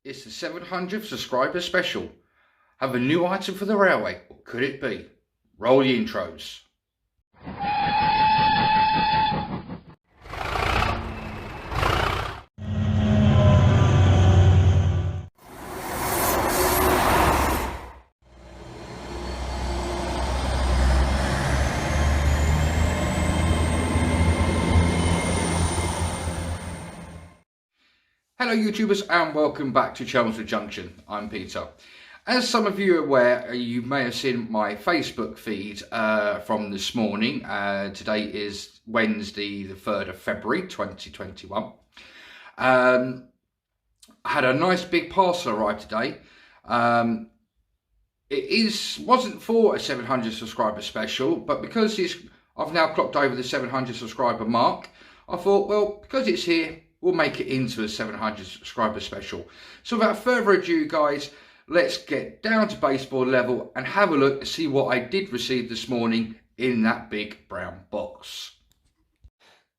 It's the 700th subscriber special. Have a new item for the railway. What could it be? Roll the intros. Hello YouTubers and welcome back to Chelmswood Junction. I'm Peter. As some of you are aware, you may have seen my Facebook feed from this morning. Today is Wednesday the 3rd of February 2021. I had a nice big parcel arrive today. It wasn't for a 700 subscriber special, but because I've now clocked over the 700 subscriber mark, I thought, well, because it's here, we'll make it into a 700 subscriber special. So without further ado, guys, let's get down to baseball level and have a look to see what I did receive this morning in that big brown box.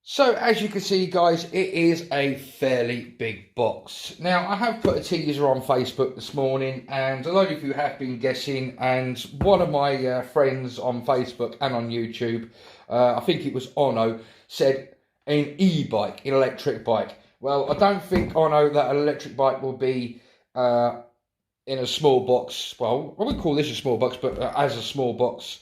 So as you can see, guys, it is a fairly big box. Now, I have put a teaser on Facebook this morning, and a lot of you have been guessing, and one of my friends on Facebook and on YouTube, I think it was Ono, said an e-bike, an electric bike. Well, I don't think, Ono, that an electric bike will be in a small box. Well, I wouldn't call this a small box, but as a small box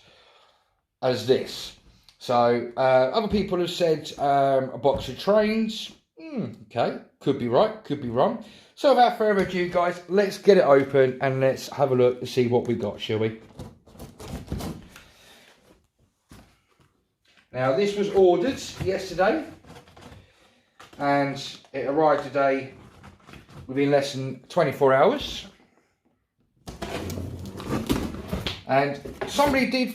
as this. So, other people have said a box of trains. Okay, could be right, could be wrong. So without further ado, guys, let's get it open and let's have a look to see what we got, shall we? Now, this was ordered yesterday and it arrived today within less than 24 hours. And somebody did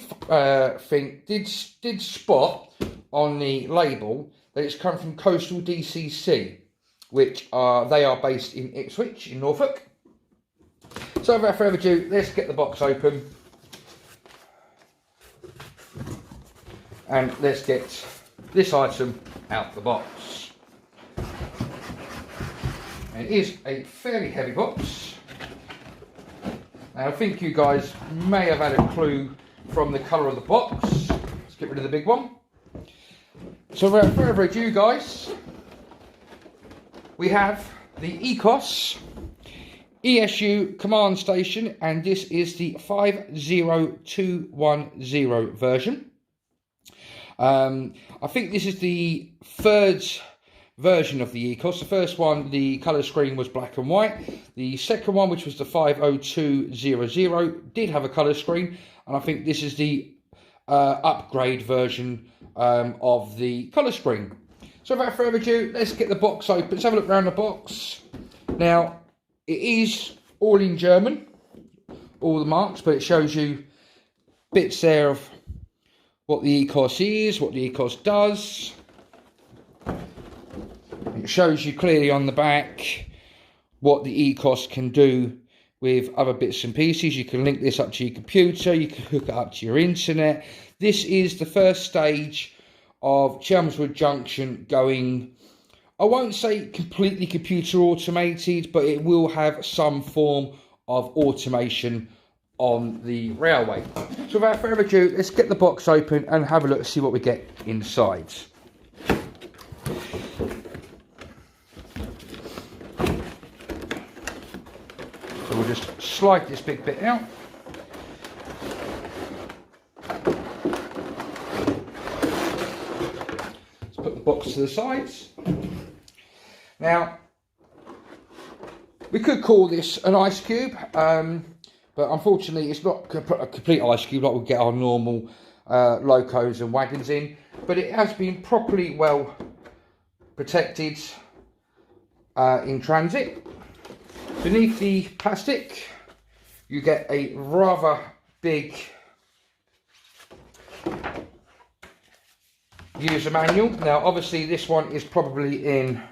did spot on the label that it's come from Coastal DCC, which they are based in Ipswich in Norfolk. So without further ado, let's get the box open and let's get this item out the box. And it is a fairly heavy box. Now, I think you guys may have had a clue from the colour of the box. Let's get rid of the big one. So without further ado, guys, we have the Ecos Esu Command Station, and this is the 50210 version. I think this is the third version of the Ecos. The first one, the colour screen was black and white. The second one, which was the 50200, did have a colour screen, and I think this is the upgrade version of the colour screen. So without further ado, let's get the box open. Let's have a look around the box. Now, it is all in German, all the marks, but it shows you bits there of what the Ecos is, what the Ecos does. It shows you clearly on the back what the Ecos can do with other bits and pieces. You can link this up to your computer, you can hook it up to your internet. This is the first stage of Chelmswood Junction going, I won't say completely computer automated, but it will have some form of automation on the railway. So without further ado, let's get the box open and have a look to see what we get inside. So we'll just slide this big bit out. Let's put the box to the sides. Now, we could call this an ice cube, but unfortunately it's not a complete ice cube like we get our normal locos and wagons in, but it has been properly well protected in transit. Beneath the plastic, you get a rather big user manual. Now, obviously, this one is probably in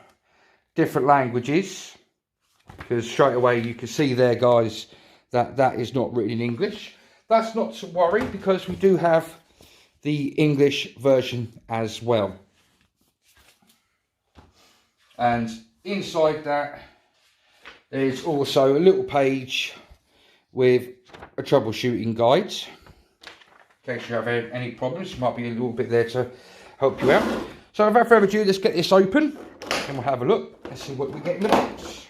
different languages, because straight away you can see there, guys, that that is not written in English. That's not to worry, because we do have the English version as well. And inside that, There's also a little page with a troubleshooting guide. In case you have any problems, might be a little bit there to help you out. So without further ado, let's get this open and we'll have a look. Let's see what we get in the box.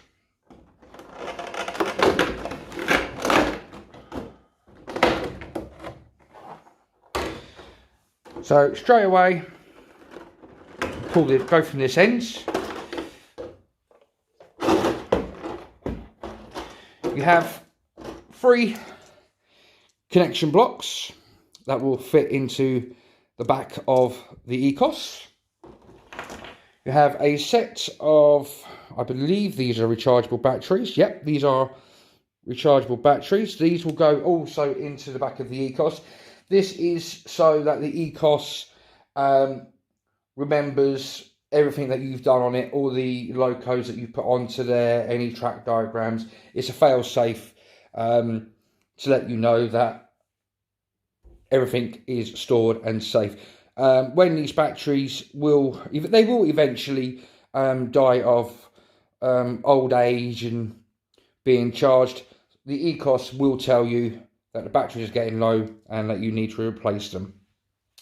So straight away, go from this end. You have 3 connection blocks that will fit into the back of the Ecos. You have a set of, I believe these are rechargeable batteries. Yep, these are rechargeable batteries. These will go also into the back of the Ecos. This is so that the Ecos remembers everything that you've done on it, all the locos that you've put onto there, any track diagrams. It's a fail-safe to let you know that everything is stored and safe. When these batteries will eventually die of old age and being charged, the Ecos will tell you that the battery is getting low and that you need to replace them.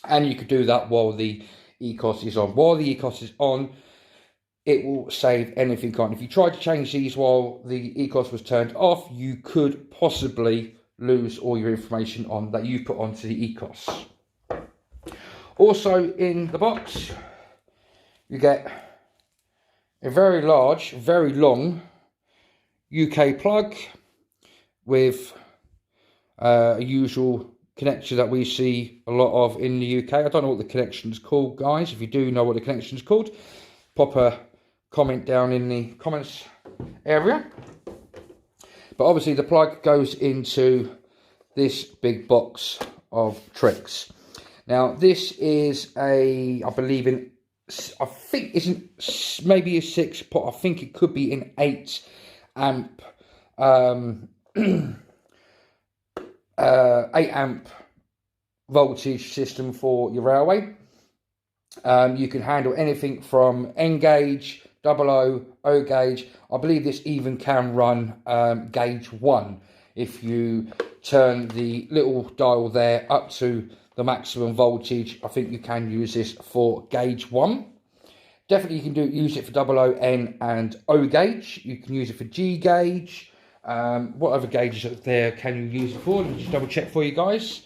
And you could do that while the Ecos is on. While the Ecos is on, it will save anything on. If you tried to change these while the Ecos was turned off, you could possibly lose all your information on that you put onto the Ecos. Also in the box, you get a very large, very long UK plug with a usual connector that we see a lot of in the UK. I don't know what the connection's called, guys. If you do know what the connection's called, pop a comment down in the comments area. But obviously the plug goes into this big box of tricks. Now this is I think isn't maybe a 6 pot. I think it could be an 8 amp 8 amp voltage system for your railway. You can handle anything from N gauge, 00, O gauge. I believe this even can run gauge 1 if you turn the little dial there up to the maximum voltage. I think you can use this for gauge 1. Definitely you can use it for 00, N and O gauge. You can use it for G gauge. What other gauges there can you use it for? Let me just double check for you guys.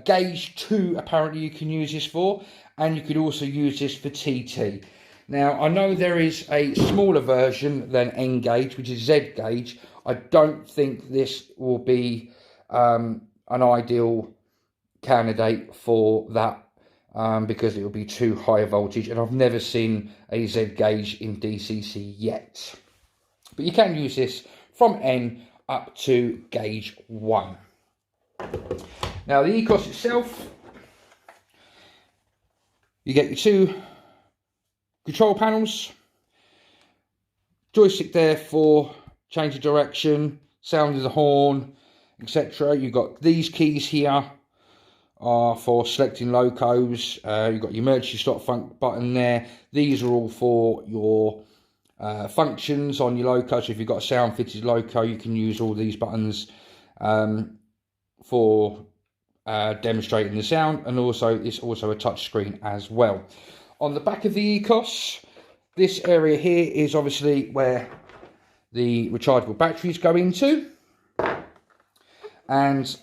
Gauge 2 apparently you can use this for, and you could also use this for TT. Now I know there is a smaller version than N gauge, which is Z gauge. I don't think this will be an ideal candidate for that because it will be too high a voltage, and I've never seen a Z gauge in DCC yet. But you can use this from N up to gauge 1. Now the Ecos itself, you get your 2 control panels, joystick there for change of direction, sound of the horn, etc. You've got these keys here are for selecting locos. You've got your emergency stop button there. These are all for your functions on your loco. So if you've got a sound fitted loco, you can use all these buttons for demonstrating the sound, and also it's also a touch screen as well. On the back of the Ecos, this area here is obviously where the rechargeable batteries go into, and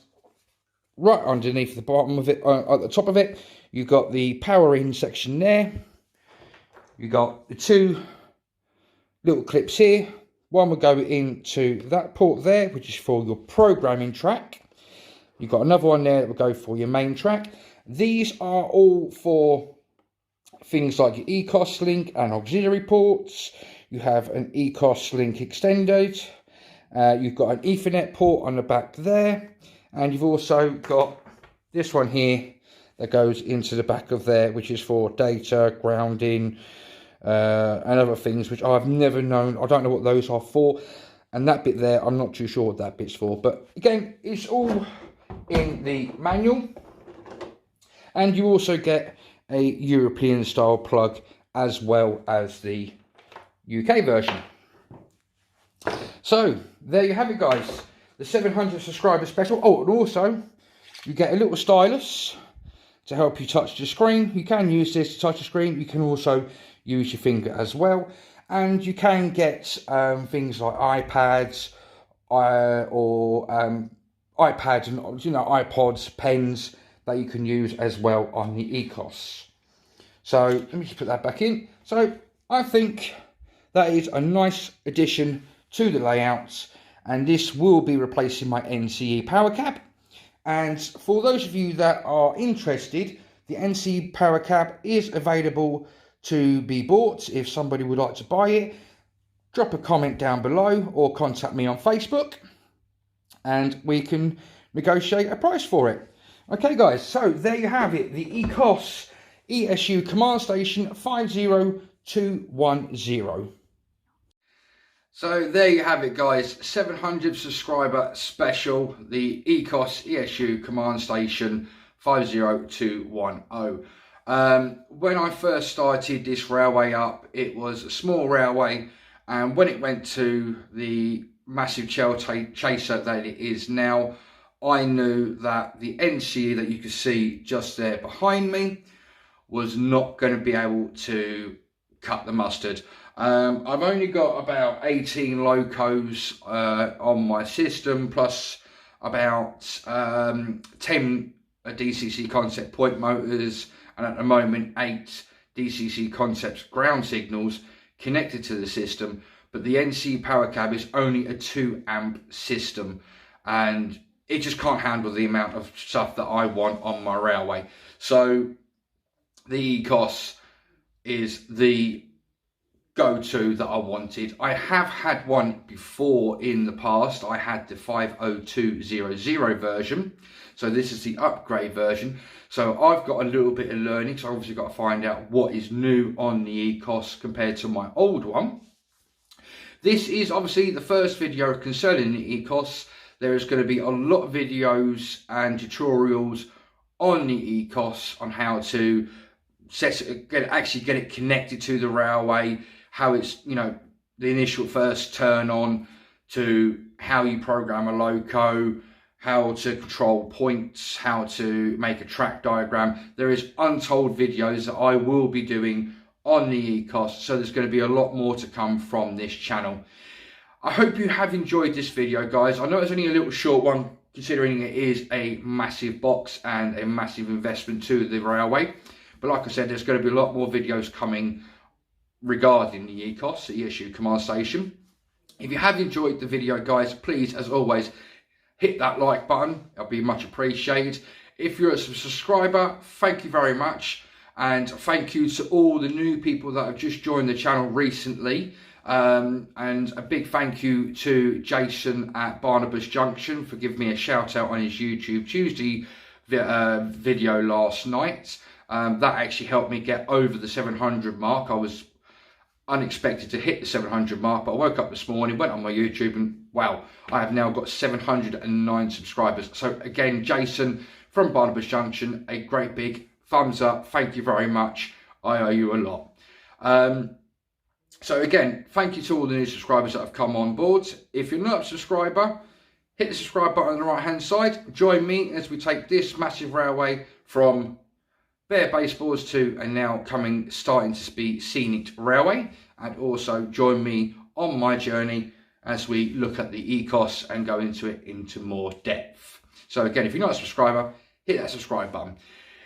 right underneath the bottom of it, at the top of it, you've got the power in section there. You've got the 2 little clips here. One will go into that port there, which is for your programming track. You've got another one there that will go for your main track. These are all for things like your Ecos link and auxiliary ports. You have an Ecos link extended. You've got an Ethernet port on the back there. And you've also got this one here that goes into the back of there, which is for data, grounding, and other things, which I've never known. I don't know what those are for. And that bit there, I'm not too sure what that bit's for. But again, it's all in the manual. And you also get a European style plug as well as the UK version. So there you have it, guys, the 700 subscriber special. Oh, and also you get a little stylus to help you touch the screen. You can use this to touch the screen. You can also use your finger as well, and you can get things like iPads or iPads and iPods, pens that you can use as well on the Ecos. So let me just put that back in. So I think that is a nice addition to the layouts, and this will be replacing my NCE power cap. And for those of you that are interested, the NCE power cap is available to be bought. If somebody would like to buy it, drop a comment down below or contact me on Facebook and we can negotiate a price for it. Okay guys, so there you have it, the Ecos Esu Command Station 50210. So there you have it, guys, 700 subscriber special, the Ecos Esu Command Station 50210. When I first started this railway up, it was a small railway, and when it went to the massive chaser that it is now, I knew that the NCE that you can see just there behind me was not going to be able to cut the mustard. I've only got about 18 Locos on my system, plus about 10 DCC concept point motors, and at the moment 8 DCC concepts ground signals connected to the system. But the NC power cab is only a 2 amp system, and it just can't handle the amount of stuff that I want on my railway. So the Ecos is the go-to that I wanted. I have had one before in the past. I had the 50200 version, so this is the upgrade version. So I've got a little bit of learning, so I've obviously got to find out what is new on the Ecos compared to my old one. This is obviously the first video concerning the Ecos. There is going to be a lot of videos and tutorials on the Ecos on how to actually get it connected to the railway, how it's, the initial first turn on, to how you program a loco, how to control points, how to make a track diagram. There is untold videos that I will be doing on the Ecos, so there's going to be a lot more to come from this channel. I hope you have enjoyed this video, guys. I know it's only a little short one, considering it is a massive box and a massive investment to the railway. But like I said, there's going to be a lot more videos coming regarding the Ecos, the Esu Command Station. If you have enjoyed the video, guys, please, as always, hit that like button. It'll be much appreciated. If you're a subscriber, thank you very much. And thank you to all the new people that have just joined the channel recently. And a big thank you to Jason at Barnabas Junction for giving me a shout out on his YouTube Tuesday video last night. That actually helped me get over the 700 mark. I was unexpected to hit the 700 mark, but I woke up this morning, went on my YouTube, and wow, I have now got 709 subscribers. So again, Jason from Barnabas Junction, a great big thumbs up. Thank you very much. I owe you a lot. So again, thank you to all the new subscribers that have come on board. If you're not a subscriber, hit the subscribe button on the right hand side. Join me as we take this massive railway from bare baseboards to a now starting to be scenic railway, and also join me on my journey as we look at the Ecos and go into it into more depth. So again, if you're not a subscriber, hit that subscribe button.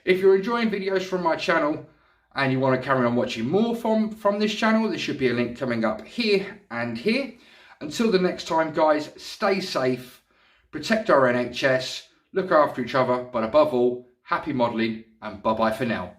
If you're enjoying videos from my channel and you want to carry on watching more from this channel, there should be a link coming up here and here. Until the next time, guys, stay safe, protect our NHS, look after each other, but above all, happy modelling, and bye-bye for now.